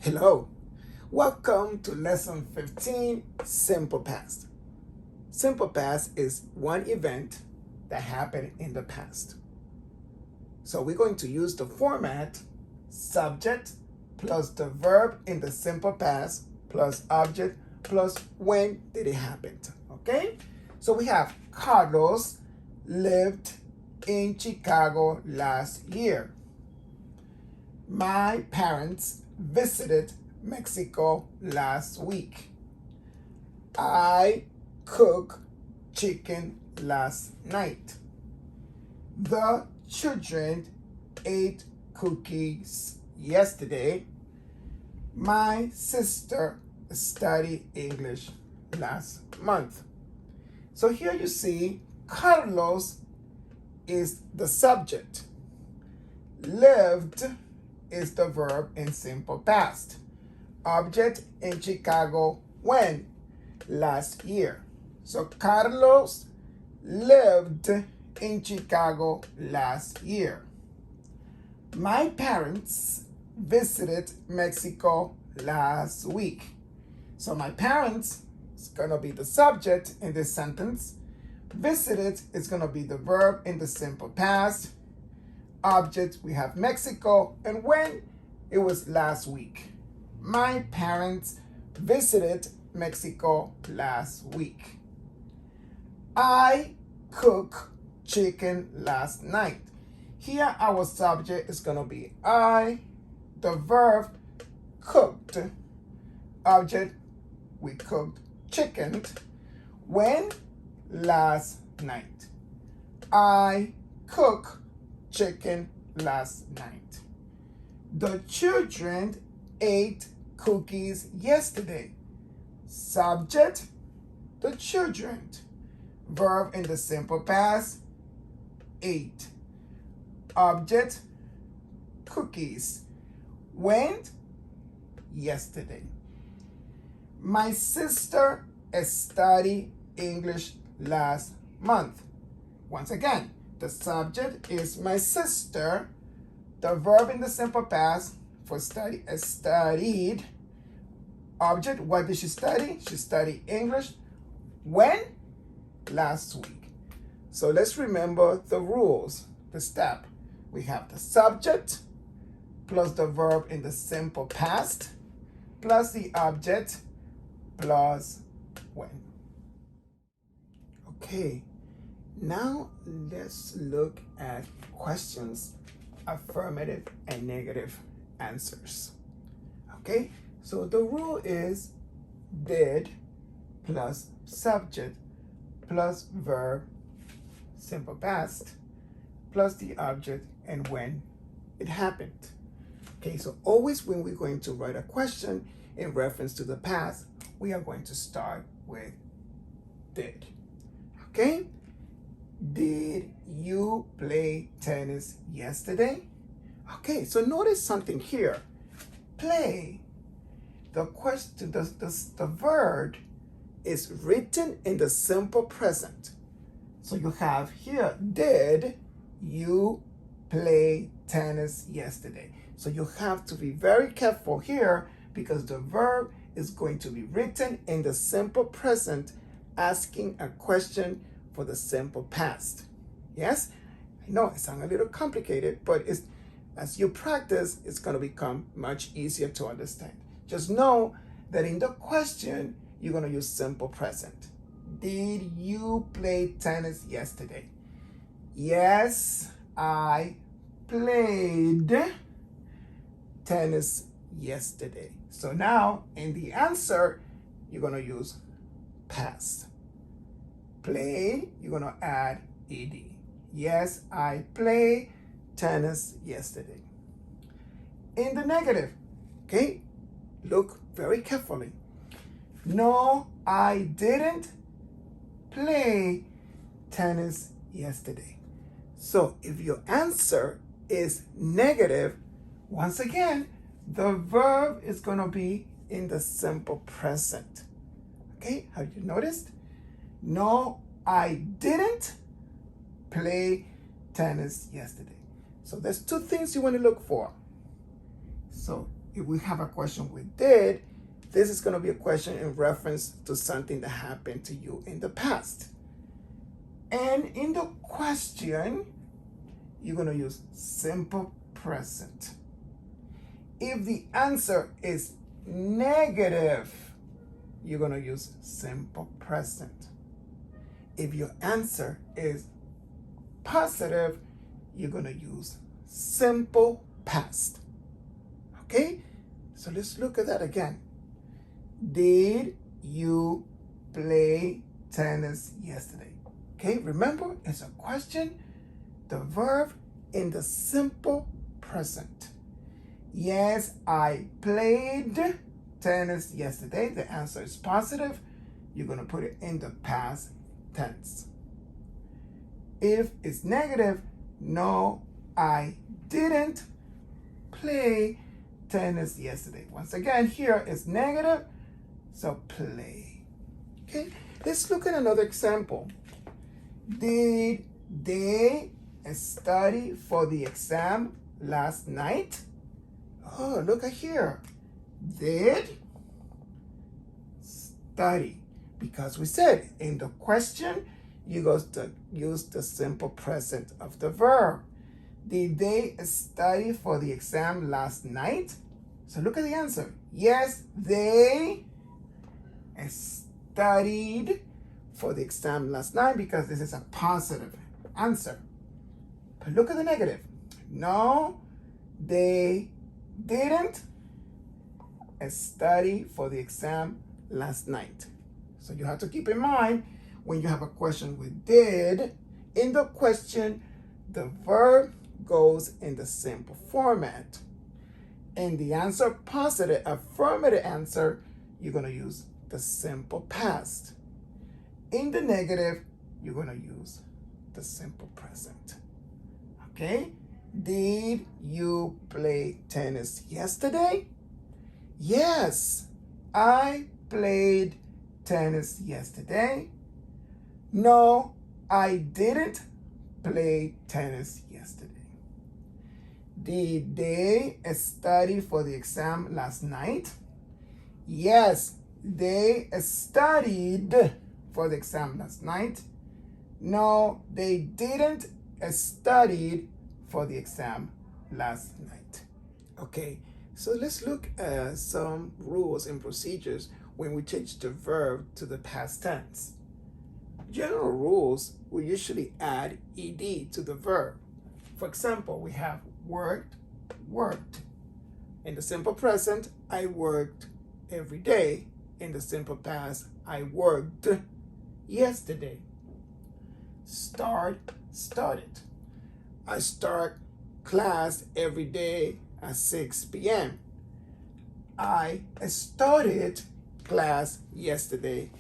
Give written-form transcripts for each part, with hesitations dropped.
Hello, welcome to lesson 15, Simple Past. Simple Past is one event that happened in the past. So we're going to use the format subject plus the verb in the simple past plus object plus when did it happen. Okay? So we have Carlos lived in Chicago last year. My parents visited Mexico last week. I cooked chicken last night. The children ate cookies yesterday. My sister studied English last month. So here you see Carlos is the subject. Lived is the verb in simple past. Object in Chicago when? Last year. So Carlos lived in Chicago last year. My parents visited Mexico last week. So my parents is going to be the subject in this sentence. Visited is going to be the verb in the simple past. Object, we have Mexico, and when? It was last week. My parents visited Mexico last week. I cooked chicken last night. Here our subject is going to be I, the verb cooked, object, we cooked chicken. When? Last night. I cooked chicken last night. The children ate cookies yesterday. Subject, the children. Verb in the simple past, ate. Object, cookies. When? Yesterday. My sister studied English last month. Once again, the subject is my sister. The verb in the simple past for study is studied. Object, what did she study? She studied English. When? Last week. So let's remember the rules, the step. We have the subject plus the verb in the simple past plus the object plus when. Okay. Now let's look at questions, affirmative and negative answers. Okay, so the rule is did plus subject plus verb, simple past, plus the object and when it happened. Okay, so always when we're going to write a question in reference to the past, we are going to start with did. Okay? Did you play tennis yesterday? Okay, so notice something here. Play. The question, the verb is written in the simple present. So you have here, did you play tennis yesterday? So you have to be very careful here because the verb is going to be written in the simple present, asking a question for the simple past. Yes? I know it sounds a little complicated, but as you practice, it's going to become much easier to understand. Just know that in the question, you're going to use simple present. Did you play tennis yesterday? Yes, I played tennis yesterday. So now in the answer, you're going to use past. Play, you're going to add ed. Yes, I played tennis yesterday. In the negative, okay, look very carefully. No, I didn't play tennis yesterday. So if your answer is negative, once again, the verb is going to be in the simple present. Okay, have you noticed? No, I didn't play tennis yesterday. So there's two things you want to look for. So if we have a question with did, this is going to be a question in reference to something that happened to you in the past. And in the question, you're going to use simple present. If the answer is negative, you're going to use simple present. If your answer is positive, you're going to use simple past. Okay? So let's look at that again. Did you play tennis yesterday? Okay, remember, it's a question, the verb in the simple present. Yes, I played tennis yesterday. The answer is positive. You're going to put it in the past tense. If it's negative, no, I didn't play tennis yesterday. Once again, here it's negative, so play. Okay, let's look at another example. Did they study for the exam last night? Oh, look at here. Did study. Because we said in the question, you go to use the simple present of the verb. Did they study for the exam last night? So look at the answer. Yes, they studied for the exam last night because this is a positive answer. But look at the negative. No, they didn't study for the exam last night. So you have to keep in mind when you have a question with did, in the question, the verb goes in the simple format. In the answer positive, affirmative answer, you're going to use the simple past. In the negative, you're going to use the simple present. Okay? Did you play tennis yesterday? Yes, I played tennis yesterday. No, I didn't play tennis yesterday. Did they study for the exam last night? Yes, they studied for the exam last night. No, they didn't study for the exam last night. Okay, so let's look at some rules and procedures when we change the verb to the past tense. General rules, we usually add ed to the verb. For example, we have worked, worked. In the simple present, I worked every day. In the simple past, I worked yesterday. Start, started. I start class every day at 6 p.m. I started class yesterday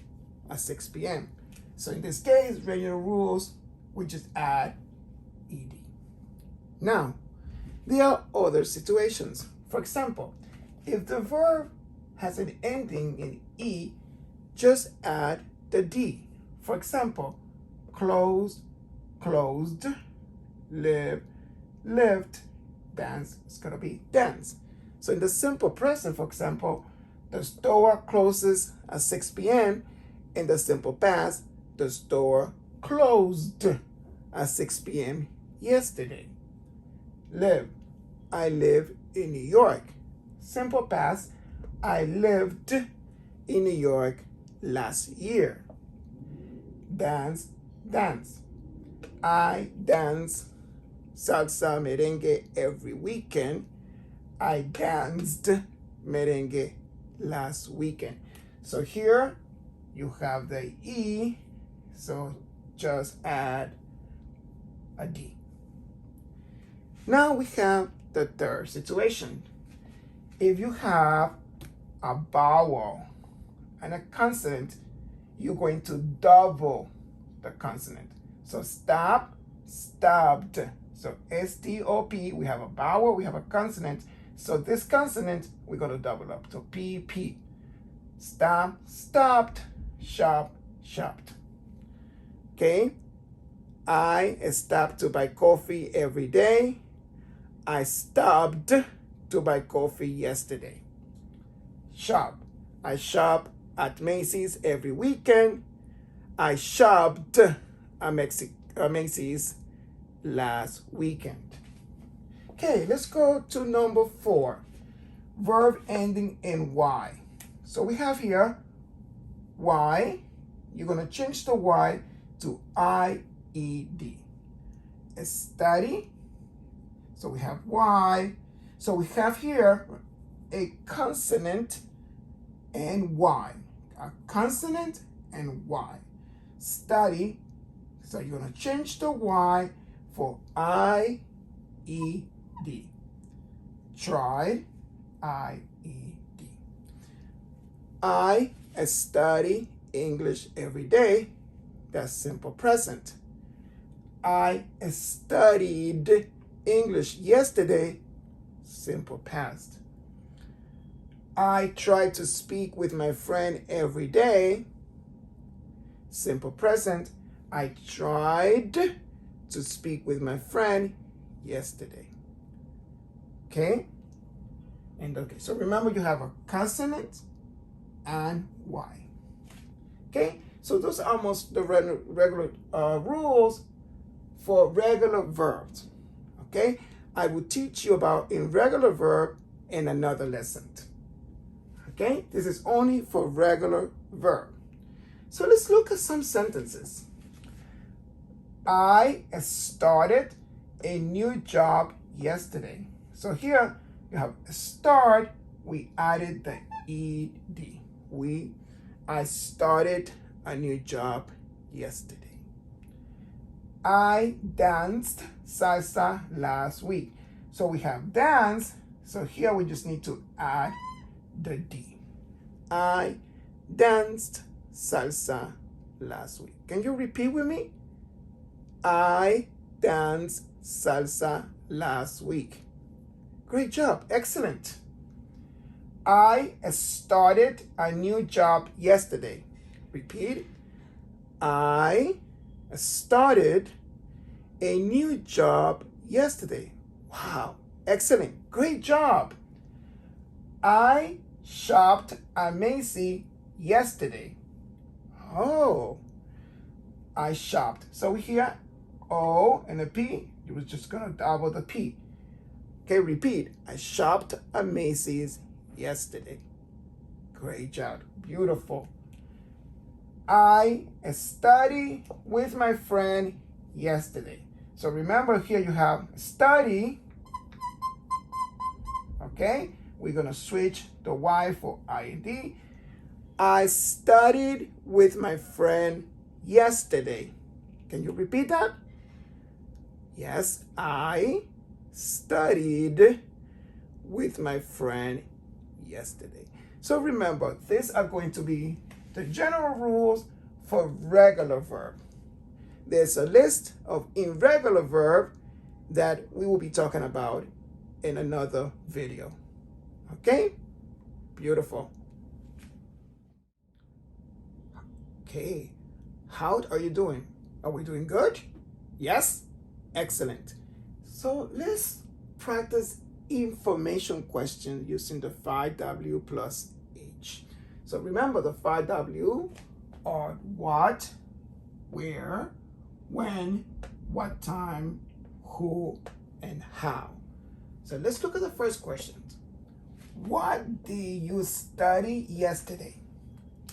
at 6 p.m. So in this case, regular rules, we just add ed. Now, there are other situations. For example, if the verb has an ending in e, just add the d. For example, closed, closed, live, lived, dance is going to be dance. So in the simple present, for example, the store closes at 6 p.m. In the simple past, the store closed at 6 p.m. yesterday. Live, I live in New York. Simple past, I lived in New York last year. Dance, dance. I dance salsa merengue every weekend. I danced merengue last weekend. So here you have the E, so just add a D. Now we have the third situation. If you have a vowel and a consonant, you're going to double the consonant. So stop, stopped. So S-T-O-P, we have a vowel, we have a consonant. So this consonant, we're going to double up to P-P. Stop, stopped, shop, shopped. Okay? I stopped to buy coffee every day. I stopped to buy coffee yesterday. Shop. I shop at Macy's every weekend. I shopped at Macy's last weekend. Okay, let's go to number 4. Verb ending in Y. So we have here Y. You're going to change the Y to IED. Study. So we have Y. So we have here a consonant and Y. A consonant and Y. Study. So you're going to change the Y for IED. Tried. IED. I study English every day. That's simple present. I studied English yesterday. Simple past. I try to speak with my friend every day. Simple present. I tried to speak with my friend yesterday. Okay? And okay, so remember you have a consonant and Y. Okay? So those are almost the regular rules for regular verbs. Okay? I will teach you about irregular verb in another lesson. Okay? This is only for regular verb. So let's look at some sentences. I started a new job yesterday. So here you have start, we added the ed. I started a new job yesterday. I danced salsa last week. So we have dance, so here we just need to add the D. I danced salsa last week. Can you repeat with me? I danced salsa last week. Great job. Excellent. I started a new job yesterday. Repeat. I started a new job yesterday. Wow. Excellent. Great job. I shopped at Macy's yesterday. Oh. I shopped. So here, O and a P. You was just going to double the P. Okay, repeat. I shopped at Macy's yesterday. Great job. Beautiful. I studied with my friend yesterday. So remember here you have study. Okay, we're going to switch the Y for IND. I studied with my friend yesterday. Can you repeat that? Yes, I studied with my friend yesterday. So remember, these are going to be the general rules for regular verb. There's a list of irregular verb that we will be talking about in another video. Okay? Beautiful. Okay, how are you doing? Are we doing good? Yes? Excellent. So let's practice information question using the 5W plus H. So remember the 5W are what, where, when, what time, who, and how. So let's look at the first question. What did you study yesterday?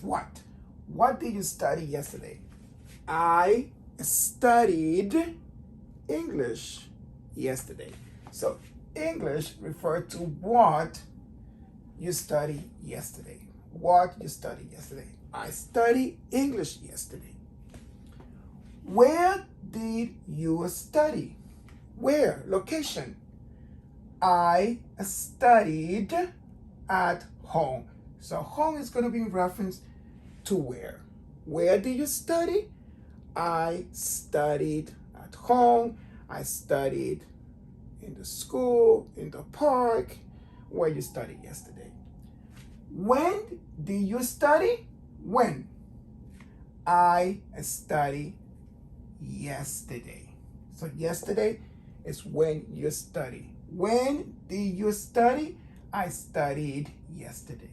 What? What did you study yesterday? I studied English yesterday. So English referred to what you studied yesterday. What you studied yesterday. I studied English yesterday. Where did you study? Where? Location. I studied at home. So home is going to be in reference to where. Where did you study? I studied at home. I studied in the school, in the park, where you studied yesterday. When did you study? When? I studied yesterday. So yesterday is when you study. When did you study? I studied yesterday.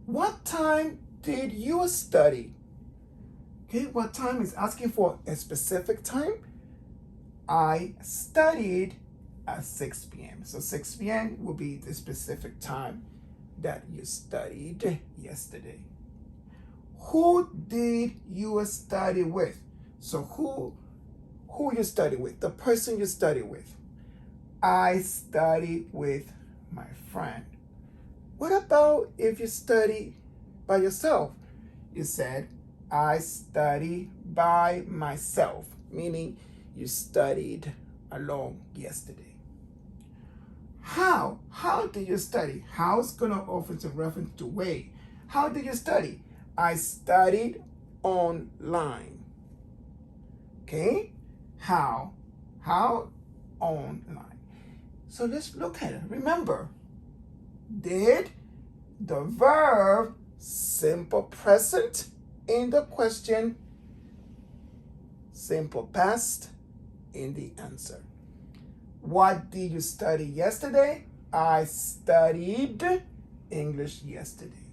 What time did you study? Okay, what time is asking for a specific time. I studied at 6 p.m. So 6 p.m. will be the specific time that you studied yesterday. Who did you study with? So who you study with? The person you study with. I study with my friend. What about if you study by yourself? You said, I study by myself, meaning you studied alone yesterday. How? How did you study? How is going to offer some reference to way. How did you study? I studied online. Okay? How? How? Online. So let's look at it. Remember, did the verb simple present in the question, simple past in the answer. What did you study yesterday? I studied English yesterday.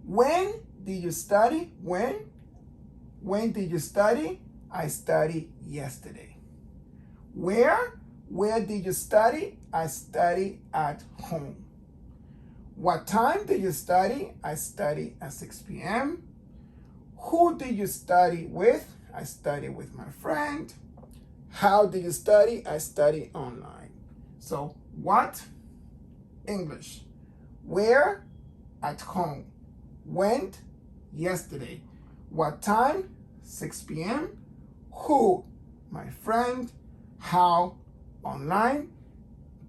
When did you study? When did you study? I studied yesterday. Where did you study? I studied at home. What time did you study? I studied at 6 p.m. Who did you study with? I studied with my friend. How did you study? I studied online. So what? English. Where? At home. When? Yesterday. What time? 6 p.m. Who? My friend. How? Online.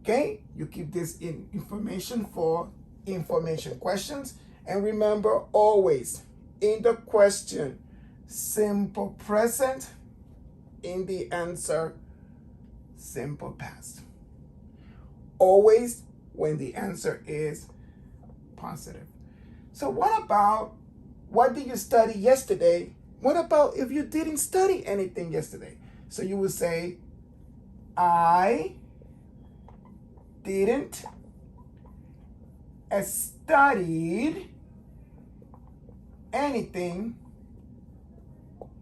Okay, you keep this in information for information questions. And remember, always in the question, simple present, in the answer, simple past. Always when the answer is positive. So what did you study yesterday? What about if you didn't study anything yesterday? So you would say, I didn't studied anything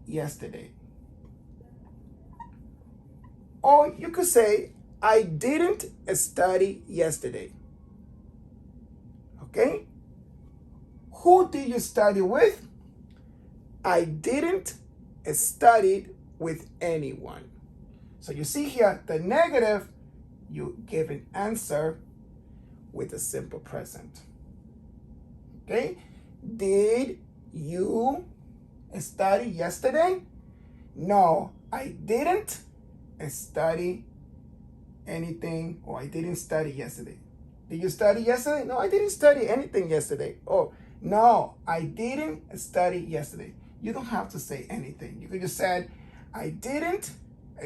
yesterday. Or you could say, I didn't study yesterday. Okay? Who did you study with? I didn't study with anyone. So you see here, the negative, you give an answer with a simple present. Okay? Did you study yesterday? No, I didn't study anything, or I didn't study yesterday. Did you study yesterday? No, I didn't study anything yesterday. Oh, no, I didn't study yesterday. You don't have to say anything. You could just say, I didn't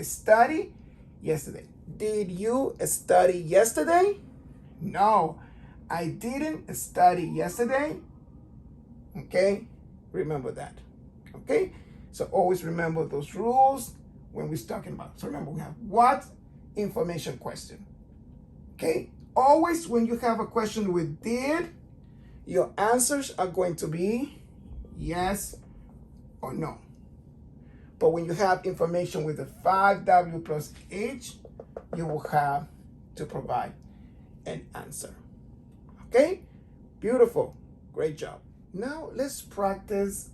study yesterday. Did you study yesterday? No, I didn't study yesterday. Okay, remember that. Okay, so always remember those rules when we're talking about. So remember, we have what? Information question. Okay, always when you have a question with did, your answers are going to be yes or no. But when you have information with the 5W plus H, you will have to provide an answer. Okay? Beautiful. Great job. Now let's practice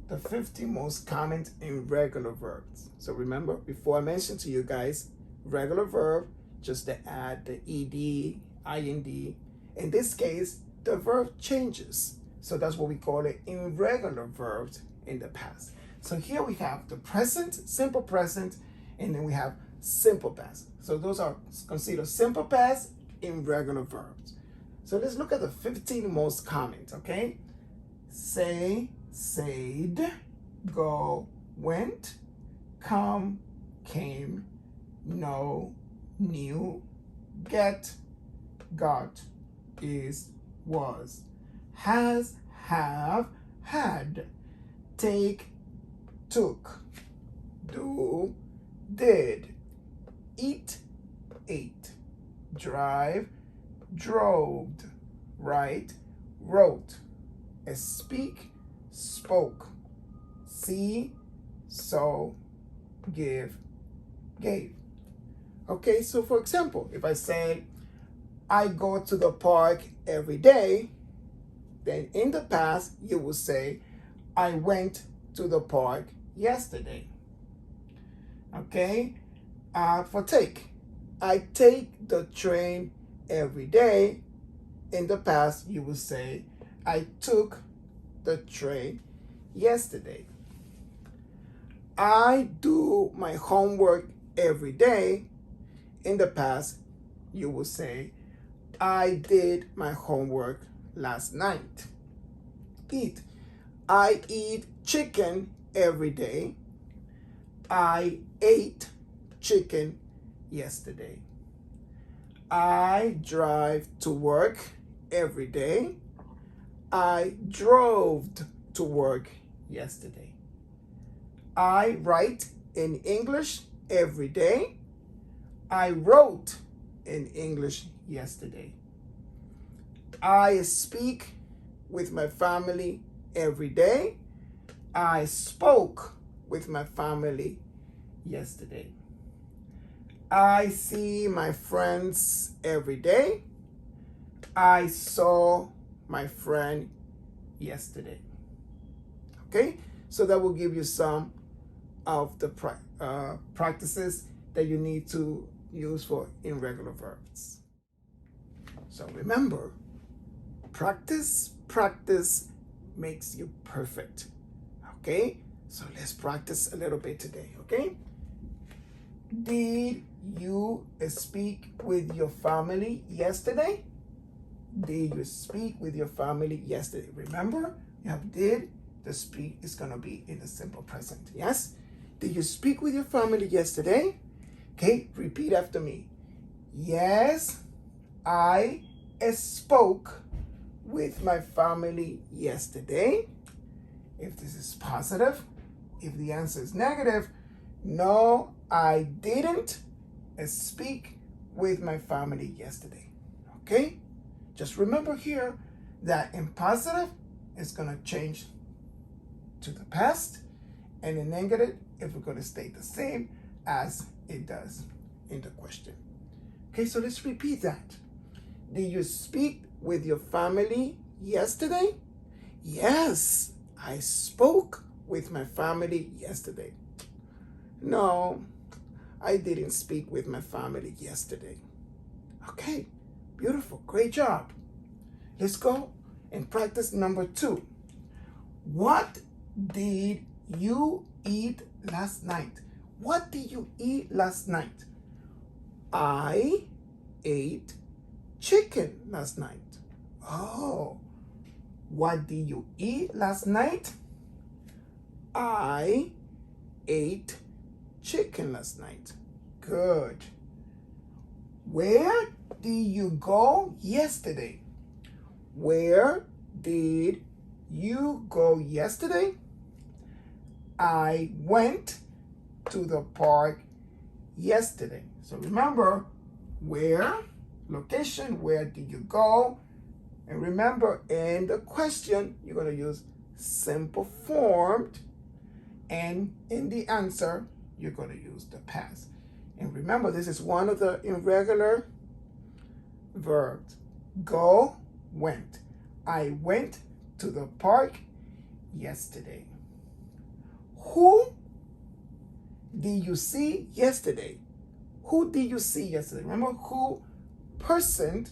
the 50 most common irregular verbs. So remember, before I mentioned to you guys, regular verb, just to add the ed, ind. In this case, the verb changes. So that's what we call it irregular verbs in the past. So here we have the present, simple present, and then we have simple past. So those are considered simple past irregular verbs. So let's look at the 15 most common, okay? Say, said, go, went, come, came, know, knew, get, got, is, was, has, have, had, take, took, do, did, eat, ate. Drive, drove. Write, wrote. Speak, spoke. See, saw, give, gave. Okay, so for example, if I say, I go to the park every day, then in the past, you will say, I went to the park yesterday. Okay, for take, I take the train every day. In the past, you will say, I took the train yesterday. I do my homework every day. In the past, you will say, I did my homework last night. Eat. I eat chicken every day. I ate chicken yesterday. I drive to work every day. I drove to work yesterday. I write in English every day. I wrote in English yesterday. I speak with my family every day. I spoke with my family yesterday. I see my friends every day. I saw my friend yesterday. Okay, so that will give you some of the practices that you need to use for irregular verbs. So remember, practice makes you perfect. Okay, so let's practice a little bit today. Okay, did you speak with your family yesterday? Did you speak with your family yesterday? Remember, you have did. The speak is going to be in the simple present. Yes? Did you speak with your family yesterday? Okay, repeat after me. Yes, I spoke with my family yesterday. If this is positive, if the answer is negative, no, I didn't speak with my family yesterday. Okay? Just remember here that in positive, it's going to change to the past, and in negative, it's going to stay the same as it does in the question. Okay, so let's repeat that. Did you speak with your family yesterday? Yes, I spoke with my family yesterday. No, I didn't speak with my family yesterday. Okay, beautiful, great job. Let's go and practice number 2. What did you eat last night? What did you eat last night? I ate chicken last night. Oh, what did you eat last night? I ate chicken last night. Good. Where did you go yesterday? Where did you go yesterday? I went to the park yesterday. So remember, where, location, where did you go? And remember, in the question, you're going to use simple formed. And in the answer, you're going to use the past. And remember, this is one of the irregular verbs. Go, went. I went to the park yesterday. Who did you see yesterday? Who did you see yesterday? Remember, who, person,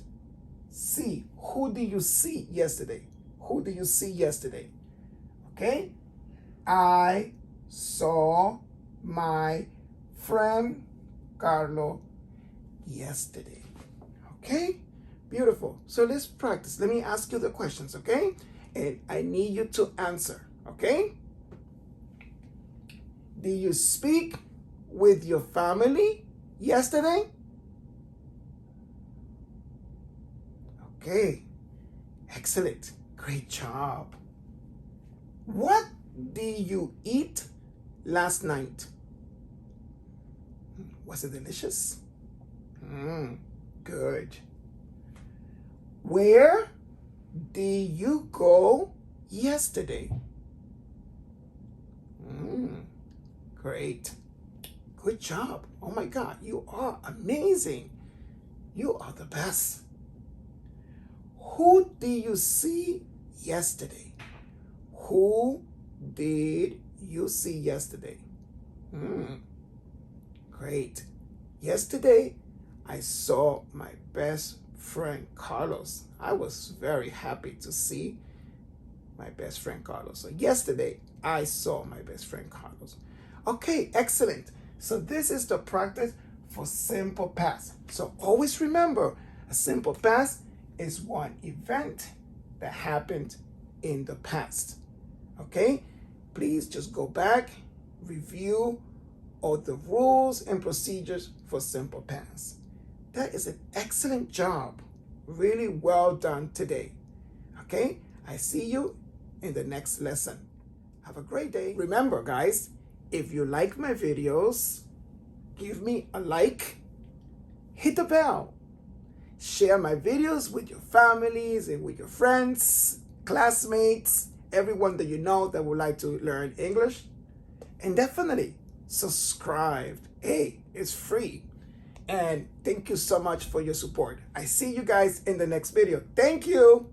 see. Who did you see yesterday? Who did you see yesterday? Okay? I saw my friend Carlo yesterday. Okay? Beautiful. So let's practice. Let me ask you the questions, okay? And I need you to answer, okay? Did you speak with your family yesterday? Okay. Excellent. Great job. What did you eat last night? Was it delicious? Good. Where did you go yesterday? Great. Good job. Oh my God, you are amazing. You are the best. Who did you see yesterday? Who did you see yesterday? Great. Yesterday, I saw my best friend Carlos. I was very happy to see my best friend Carlos. So yesterday, I saw my best friend Carlos. Okay, excellent. So this is the practice for simple past. So always remember, a simple past is one event that happened in the past. Okay? Please just go back, review all the rules and procedures for simple past. That is an excellent job. Really well done today. Okay? I see you in the next lesson. Have a great day. Remember, guys, if you like my videos, give me a like, hit the bell, share my videos with your families and with your friends, classmates, everyone that you know that would like to learn English. And definitely subscribe. Hey, it's free. And thank you so much for your support. I see you guys in the next video. Thank you.